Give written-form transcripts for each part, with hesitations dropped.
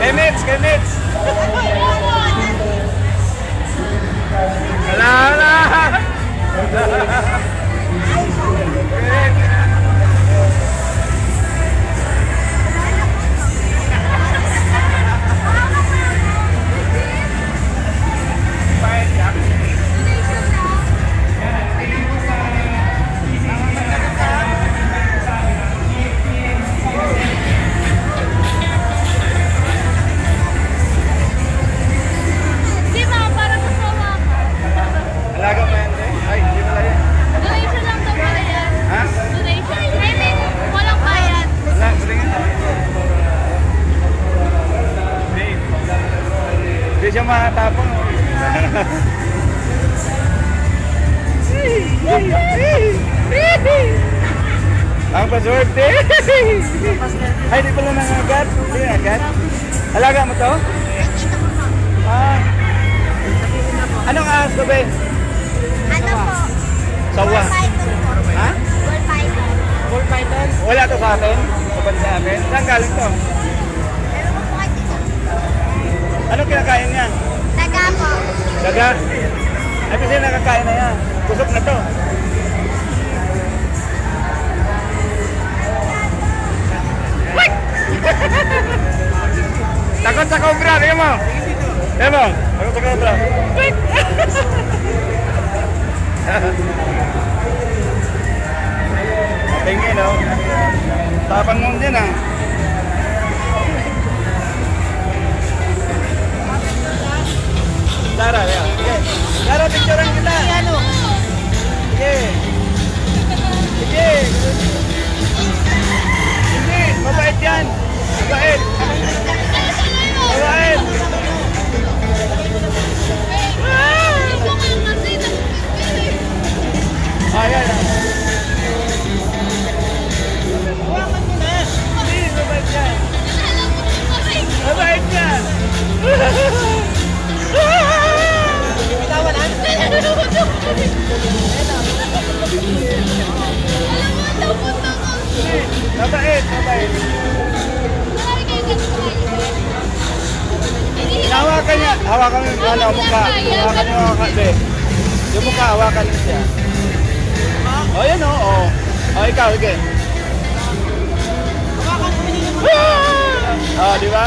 Kay Mitch. Wala. Alaga pa yan, ay, hindi pala yan. Donation lang daw pala yan. Ha? Donation. I mean, walang bayad. Wala, tingin. Hindi siya makatapang. Ang paswerte. Ay, di pala nangagat. Hindi nangagat. Alaga mo to? Ah. Anong ahas to, be? Ano po? Sawa. Python po. Ha? Ball python. Full python? Wala to sa atin? Sa bansa natin? Saan galing to? Meron po kahit isa. Anong kinakain niya? Daga po. Daga? Ay, kasi nakakain na yan. Kusok na to. Takot sa cobra, tingnan mo. Tingnan mo, takot sa cobra. Tingin, no? Tapang mo din, ah. Tara, yan. Sige. Tara, picturean kita. Sige. Sige. Hindi, mabait yan. Mabait. Mabait. Ayan. Hawakan mo na. Hindi, mabait yan. Mabait yan. Bitawanan? Mabait, mabait. Hawakan niya. Hawakan mo yung ano, mukha. Hawakan yung mukha. Yung mukha, hawakan niya siya. O, yan o. O, ikaw, sige. Hawakan mo niya. O, di ba?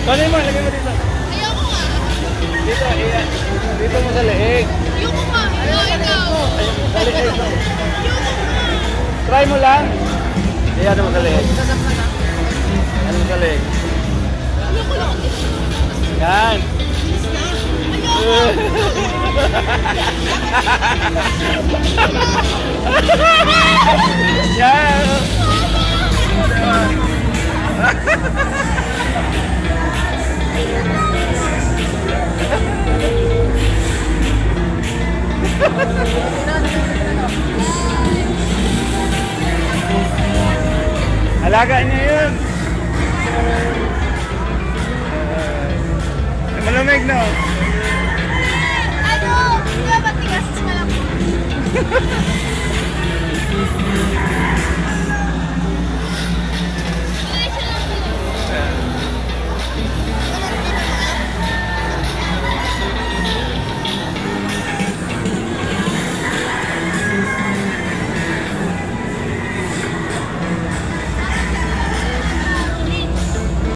Kunin mo, lagay mo dito. Ayoko nga. Dito, dito mo sa leeg. Ayoko nga. Ikaw. Sa leeg. Ayoko nga. Try mo lang. Iyan mo sa leeg. Ano mo sa leeg? Ayoko lang. Yan. Yan. Alagaan niya yun. Malamig na. Ano? Di ba matigas na lang po?